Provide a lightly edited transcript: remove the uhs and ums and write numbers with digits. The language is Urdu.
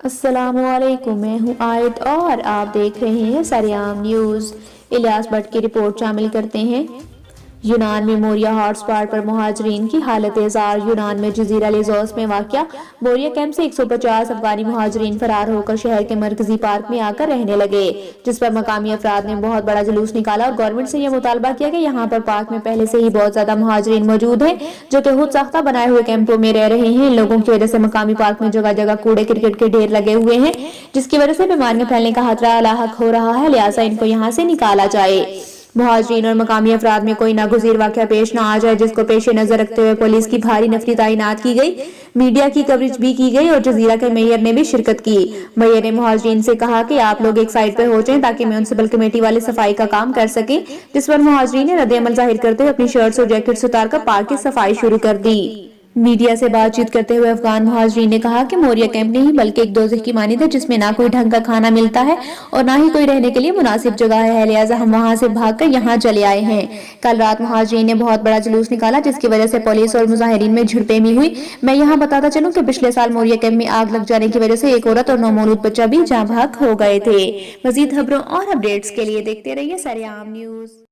السلام علیکم، میں ہوں آیت اور آپ دیکھ رہے ہیں سریام نیوز۔ الیاس بٹ کی رپورٹ شامل کرتے ہیں۔ یونان میں موریا ہاٹ سپاٹ پر مہاجرین کی حالت ازار۔ یونان میں جزیرہ لیزوس میں واقع موریا کیمپ سے 150 افغانی مہاجرین فرار ہو کر شہر کے مرکزی پارک میں آ کر رہنے لگے، جس پر مقامی افراد نے بہت بڑا جلوس نکالا اور گورنمنٹ سے یہ مطالبہ کیا کہ یہاں پر پارک میں پہلے سے ہی بہت زیادہ مہاجرین موجود ہیں جو کہ خود ساختہ بنائے ہوئے کیمپوں میں رہ رہے ہیں۔ ان لوگوں کی وجہ سے مقامی پارک میں جگہ جگہ کوڑے کرکٹ کے ڈھیر لگے ہوئے ہیں، جس کی وجہ سے بیماریاں پھیلنے کا خطرہ لاحق ہو رہا ہے، لہٰذا ان کو یہاں سے نکالا جائے۔ مہاجرین اور مقامی افراد میں کوئی ناگزیر واقعہ پیش نہ آ جائے، جس کو پیش نظر رکھتے ہوئے پولیس کی بھاری نفری تعینات کی گئی، میڈیا کی کوریج بھی کی گئی اور جزیرہ کے میئر نے بھی شرکت کی۔ میئر نے مہاجرین سے کہا کہ آپ لوگ ایک سائڈ پہ ہو جائیں تاکہ میونسپل کمیٹی والے صفائی کا کام کر سکیں، جس پر مہاجرین نے رد عمل ظاہر کرتے ہوئے اپنی شرٹس اور جیکٹس اتار کر پارک کی صفائی شروع کر دی۔ میڈیا سے بات چیت کرتے ہوئے افغان مہاجرین نے کہا کہ موریا کیمپ نہیں بلکہ ایک دوزخ کی مانند ہے، جس میں نہ کوئی ڈھنگ کا کھانا ملتا ہے اور نہ ہی کوئی رہنے کے لیے مناسب جگہ ہے، لہٰذا ہم وہاں سے بھاگ کر یہاں چلے آئے ہیں۔ کل رات مہاجرین نے بہت بڑا جلوس نکالا، جس کی وجہ سے پولیس اور مظاہرین میں جھڑپیں بھی ہوئی۔ میں یہاں بتاتا چلوں کہ پچھلے سال موریا کیمپ میں آگ لگ جانے کی وجہ سے ایک عورت اور نومولود بچہ بھی جاں بحق ہو گئے تھے۔ مزید خبروں اور اپڈیٹس کے لیے دیکھتے رہیے سریام نیوز۔